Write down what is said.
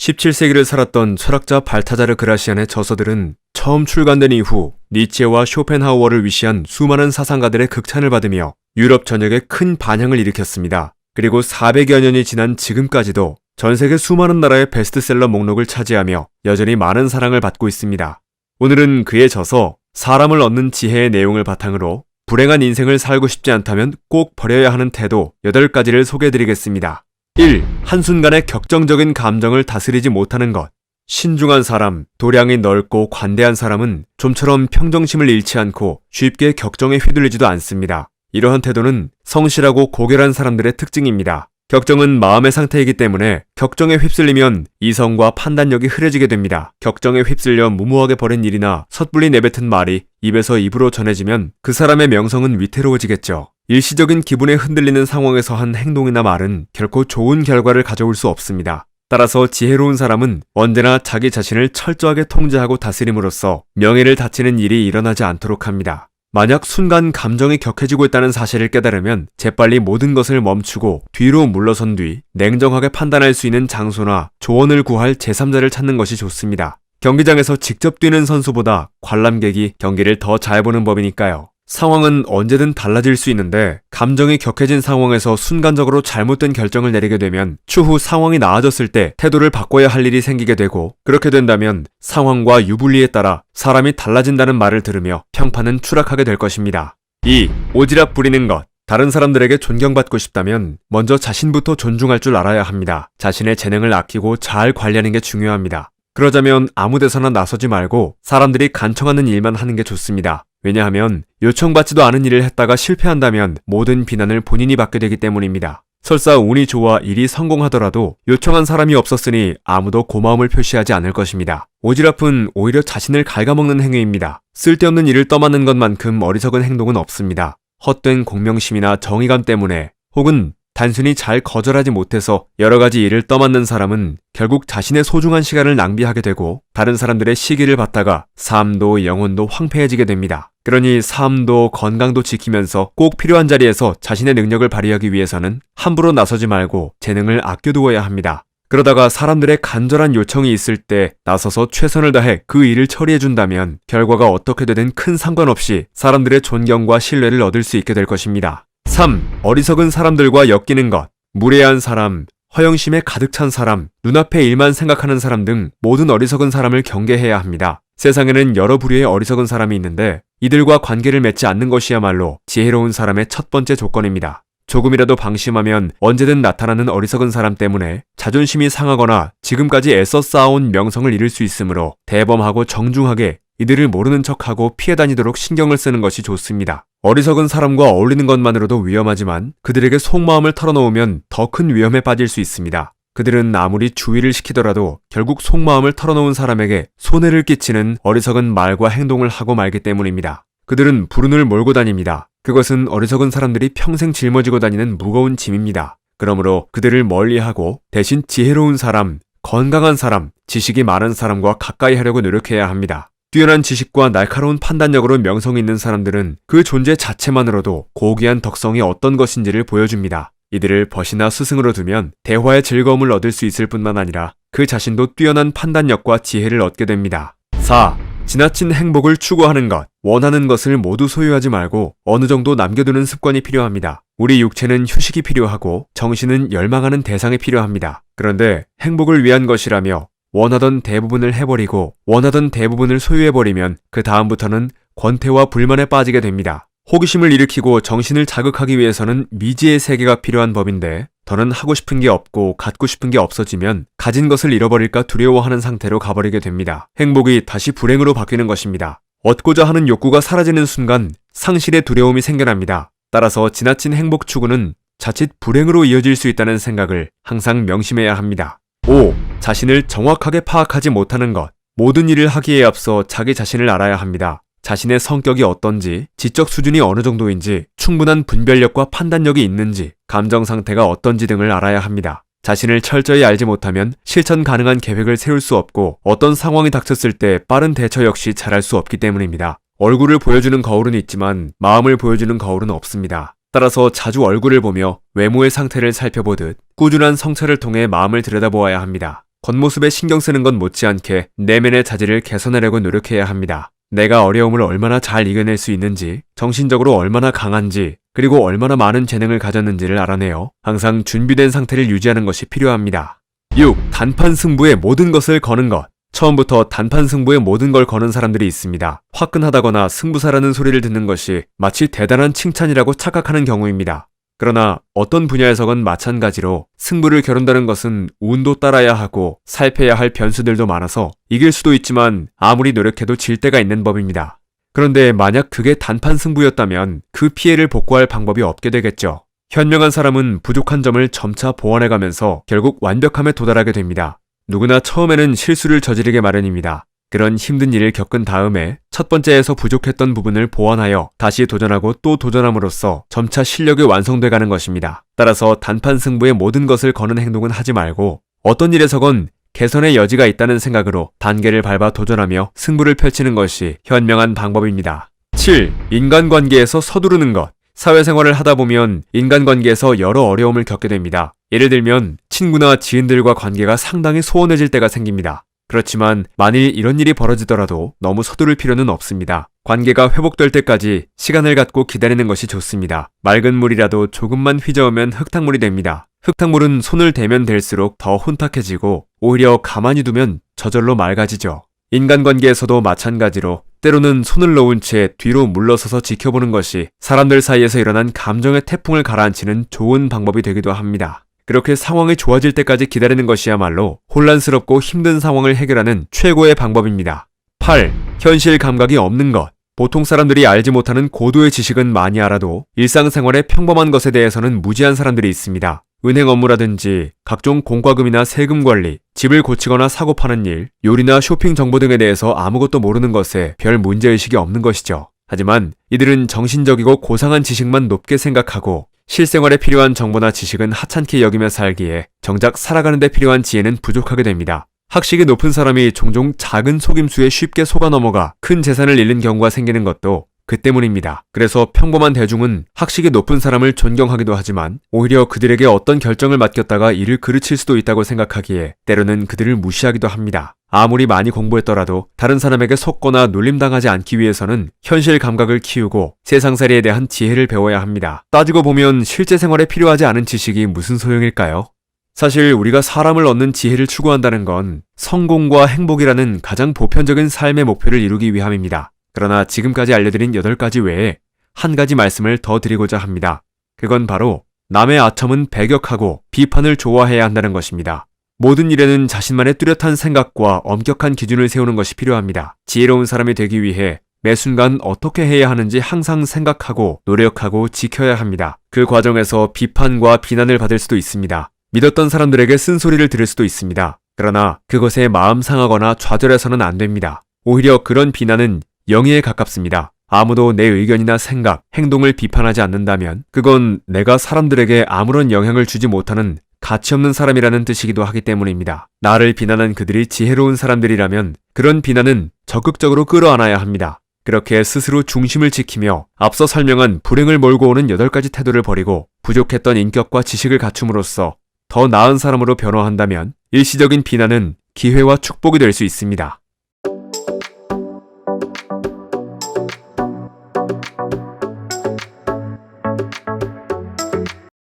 17세기를 살았던 철학자 발타자르 그라시안의 저서들은 처음 출간된 이후 니체와 쇼펜하우어를 위시한 수많은 사상가들의 극찬을 받으며 유럽 전역에 큰 반향을 일으켰습니다. 그리고 400여 년이 지난 지금까지도 전 세계 수많은 나라의 베스트셀러 목록을 차지하며 여전히 많은 사랑을 받고 있습니다. 오늘은 그의 저서 사람을 얻는 지혜의 내용을 바탕으로 불행한 인생을 살고 싶지 않다면 꼭 버려야 하는 태도 8가지를 소개해드리겠습니다. 1. 한순간의 격정적인 감정을 다스리지 못하는 것. 신중한 사람, 도량이 넓고 관대한 사람은 좀처럼 평정심을 잃지 않고 쉽게 격정에 휘둘리지도 않습니다. 이러한 태도는 성실하고 고결한 사람들의 특징입니다. 격정은 마음의 상태이기 때문에 격정에 휩쓸리면 이성과 판단력이 흐려지게 됩니다. 격정에 휩쓸려 무모하게 벌인 일이나 섣불리 내뱉은 말이 입에서 입으로 전해지면 그 사람의 명성은 위태로워지겠죠. 일시적인 기분에 흔들리는 상황에서 한 행동이나 말은 결코 좋은 결과를 가져올 수 없습니다. 따라서 지혜로운 사람은 언제나 자기 자신을 철저하게 통제하고 다스림으로써 명예를 다치는 일이 일어나지 않도록 합니다. 만약 순간 감정이 격해지고 있다는 사실을 깨달으면 재빨리 모든 것을 멈추고 뒤로 물러선 뒤 냉정하게 판단할 수 있는 장소나 조언을 구할 제3자를 찾는 것이 좋습니다. 경기장에서 직접 뛰는 선수보다 관람객이 경기를 더 잘 보는 법이니까요. 상황은 언제든 달라질 수 있는데 감정이 격해진 상황에서 순간적으로 잘못된 결정을 내리게 되면 추후 상황이 나아졌을 때 태도를 바꿔야 할 일이 생기게 되고, 그렇게 된다면 상황과 유불리에 따라 사람이 달라진다는 말을 들으며 평판은 추락하게 될 것입니다. 2. 오지랖 부리는 것. 다른 사람들에게 존경받고 싶다면 먼저 자신부터 존중할 줄 알아야 합니다. 자신의 재능을 아끼고 잘 관리하는 게 중요합니다. 그러자면 아무 데서나 나서지 말고 사람들이 간청하는 일만 하는 게 좋습니다. 왜냐하면 요청받지도 않은 일을 했다가 실패한다면 모든 비난을 본인이 받게 되기 때문입니다. 설사 운이 좋아 일이 성공하더라도 요청한 사람이 없었으니 아무도 고마움을 표시하지 않을 것입니다. 오지랖은 오히려 자신을 갉아먹는 행위입니다. 쓸데없는 일을 떠맡는 것만큼 어리석은 행동은 없습니다. 헛된 공명심이나 정의감 때문에 혹은 단순히 잘 거절하지 못해서 여러 가지 일을 떠맡는 사람은 결국 자신의 소중한 시간을 낭비하게 되고 다른 사람들의 시기를 받다가 삶도 영혼도 황폐해지게 됩니다. 그러니 삶도 건강도 지키면서 꼭 필요한 자리에서 자신의 능력을 발휘하기 위해서는 함부로 나서지 말고 재능을 아껴두어야 합니다. 그러다가 사람들의 간절한 요청이 있을 때 나서서 최선을 다해 그 일을 처리해준다면 결과가 어떻게 되든 큰 상관없이 사람들의 존경과 신뢰를 얻을 수 있게 될 것입니다. 3. 어리석은 사람들과 엮이는 것. 무례한 사람, 허영심에 가득 찬 사람, 눈앞의 일만 생각하는 사람 등 모든 어리석은 사람을 경계해야 합니다. 세상에는 여러 부류의 어리석은 사람이 있는데 이들과 관계를 맺지 않는 것이야말로 지혜로운 사람의 첫 번째 조건입니다. 조금이라도 방심하면 언제든 나타나는 어리석은 사람 때문에 자존심이 상하거나 지금까지 애써 쌓아온 명성을 잃을 수 있으므로 대범하고 정중하게 이들을 모르는 척하고 피해 다니도록 신경을 쓰는 것이 좋습니다. 어리석은 사람과 어울리는 것만으로도 위험하지만 그들에게 속마음을 털어놓으면 더 큰 위험에 빠질 수 있습니다. 그들은 아무리 주의를 시키더라도 결국 속마음을 털어놓은 사람에게 손해를 끼치는 어리석은 말과 행동을 하고 말기 때문입니다. 그들은 불운을 몰고 다닙니다. 그것은 어리석은 사람들이 평생 짊어지고 다니는 무거운 짐입니다. 그러므로 그들을 멀리하고 대신 지혜로운 사람, 건강한 사람, 지식이 많은 사람과 가까이 하려고 노력해야 합니다. 뛰어난 지식과 날카로운 판단력으로 명성이 있는 사람들은 그 존재 자체만으로도 고귀한 덕성이 어떤 것인지를 보여줍니다. 이들을 벗이나 스승으로 두면 대화의 즐거움을 얻을 수 있을 뿐만 아니라 그 자신도 뛰어난 판단력과 지혜를 얻게 됩니다. 4. 지나친 행복을 추구하는 것. 원하는 것을 모두 소유하지 말고 어느 정도 남겨두는 습관이 필요합니다. 우리 육체는 휴식이 필요하고 정신은 열망하는 대상이 필요합니다. 그런데 행복을 위한 것이라며 원하던 대부분을 해버리고 원하던 대부분을 소유해버리면 그 다음부터는 권태와 불만에 빠지게 됩니다. 호기심을 일으키고 정신을 자극하기 위해서는 미지의 세계가 필요한 법인데 더는 하고 싶은 게 없고 갖고 싶은 게 없어지면 가진 것을 잃어버릴까 두려워하는 상태로 가버리게 됩니다. 행복이 다시 불행으로 바뀌는 것입니다. 얻고자 하는 욕구가 사라지는 순간 상실의 두려움이 생겨납니다. 따라서 지나친 행복 추구는 자칫 불행으로 이어질 수 있다는 생각을 항상 명심해야 합니다. 5. 자신을 정확하게 파악하지 못하는 것. 모든 일을 하기에 앞서 자기 자신을 알아야 합니다. 자신의 성격이 어떤지, 지적 수준이 어느 정도인지, 충분한 분별력과 판단력이 있는지, 감정 상태가 어떤지 등을 알아야 합니다. 자신을 철저히 알지 못하면 실천 가능한 계획을 세울 수 없고 어떤 상황이 닥쳤을 때 빠른 대처 역시 잘할 수 없기 때문입니다. 얼굴을 보여주는 거울은 있지만 마음을 보여주는 거울은 없습니다. 따라서 자주 얼굴을 보며 외모의 상태를 살펴보듯 꾸준한 성찰을 통해 마음을 들여다보아야 합니다. 겉모습에 신경 쓰는 건 못지않게 내면의 자질을 개선하려고 노력해야 합니다. 내가 어려움을 얼마나 잘 이겨낼 수 있는지, 정신적으로 얼마나 강한지, 그리고 얼마나 많은 재능을 가졌는지를 알아내어 항상 준비된 상태를 유지하는 것이 필요합니다. 6. 단판 승부에 모든 것을 거는 것. 처음부터 단판 승부에 모든 걸 거는 사람들이 있습니다. 화끈하다거나 승부사라는 소리를 듣는 것이 마치 대단한 칭찬이라고 착각하는 경우입니다. 그러나 어떤 분야에서건 마찬가지로 승부를 겨룬다는 것은 운도 따라야 하고 살펴야 할 변수들도 많아서 이길 수도 있지만 아무리 노력해도 질 때가 있는 법입니다. 그런데 만약 그게 단판 승부였다면 그 피해를 복구할 방법이 없게 되겠죠. 현명한 사람은 부족한 점을 점차 보완해가면서 결국 완벽함에 도달하게 됩니다. 누구나 처음에는 실수를 저지르게 마련입니다. 그런 힘든 일을 겪은 다음에 첫 번째에서 부족했던 부분을 보완하여 다시 도전하고 또 도전함으로써 점차 실력이 완성돼가는 것입니다. 따라서 단판 승부에 모든 것을 거는 행동은 하지 말고 어떤 일에서건 개선의 여지가 있다는 생각으로 단계를 밟아 도전하며 승부를 펼치는 것이 현명한 방법입니다. 7. 인간관계에서 서두르는 것. 사회생활을 하다 보면 인간관계에서 여러 어려움을 겪게 됩니다. 예를 들면 친구나 지인들과 관계가 상당히 소원해질 때가 생깁니다. 그렇지만 만일 이런 일이 벌어지더라도 너무 서두를 필요는 없습니다. 관계가 회복될 때까지 시간을 갖고 기다리는 것이 좋습니다. 맑은 물이라도 조금만 휘저으면 흙탕물이 됩니다. 흙탕물은 손을 대면 될수록 더 혼탁해지고 오히려 가만히 두면 저절로 맑아지죠. 인간관계에서도 마찬가지로 때로는 손을 놓은 채 뒤로 물러서서 지켜보는 것이 사람들 사이에서 일어난 감정의 태풍을 가라앉히는 좋은 방법이 되기도 합니다. 그렇게 상황이 좋아질 때까지 기다리는 것이야말로 혼란스럽고 힘든 상황을 해결하는 최고의 방법입니다. 8. 현실 감각이 없는 것. 보통 사람들이 알지 못하는 고도의 지식은 많이 알아도 일상생활의 평범한 것에 대해서는 무지한 사람들이 있습니다. 은행 업무라든지 각종 공과금이나 세금 관리, 집을 고치거나 사고 파는 일, 요리나 쇼핑 정보 등에 대해서 아무것도 모르는 것에 별 문제의식이 없는 것이죠. 하지만 이들은 정신적이고 고상한 지식만 높게 생각하고 실생활에 필요한 정보나 지식은 하찮게 여기며 살기에 정작 살아가는 데 필요한 지혜는 부족하게 됩니다. 학식이 높은 사람이 종종 작은 속임수에 쉽게 속아 넘어가 큰 재산을 잃는 경우가 생기는 것도 그 때문입니다. 그래서 평범한 대중은 학식이 높은 사람을 존경하기도 하지만 오히려 그들에게 어떤 결정을 맡겼다가 일을 그르칠 수도 있다고 생각하기에 때로는 그들을 무시하기도 합니다. 아무리 많이 공부했더라도 다른 사람에게 속거나 놀림당하지 않기 위해서는 현실 감각을 키우고 세상살이에 대한 지혜를 배워야 합니다. 따지고 보면 실제 생활에 필요하지 않은 지식이 무슨 소용일까요? 사실 우리가 사람을 얻는 지혜를 추구한다는 건 성공과 행복이라는 가장 보편적인 삶의 목표를 이루기 위함입니다. 그러나 지금까지 알려드린 8가지 외에 한 가지 말씀을 더 드리고자 합니다. 그건 바로 남의 아첨은 배격하고 비판을 좋아해야 한다는 것입니다. 모든 일에는 자신만의 뚜렷한 생각과 엄격한 기준을 세우는 것이 필요합니다. 지혜로운 사람이 되기 위해 매 순간 어떻게 해야 하는지 항상 생각하고 노력하고 지켜야 합니다. 그 과정에서 비판과 비난을 받을 수도 있습니다. 믿었던 사람들에게 쓴소리를 들을 수도 있습니다. 그러나 그것에 마음 상하거나 좌절해서는 안 됩니다. 오히려 그런 비난은 영예에 가깝습니다. 아무도 내 의견이나 생각, 행동을 비판하지 않는다면 그건 내가 사람들에게 아무런 영향을 주지 못하는 가치없는 사람이라는 뜻이기도 하기 때문입니다. 나를 비난한 그들이 지혜로운 사람들이라면 그런 비난은 적극적으로 끌어안아야 합니다. 그렇게 스스로 중심을 지키며 앞서 설명한 불행을 몰고 오는 8가지 태도를 버리고 부족했던 인격과 지식을 갖춤으로써 더 나은 사람으로 변화한다면 일시적인 비난은 기회와 축복이 될 수 있습니다.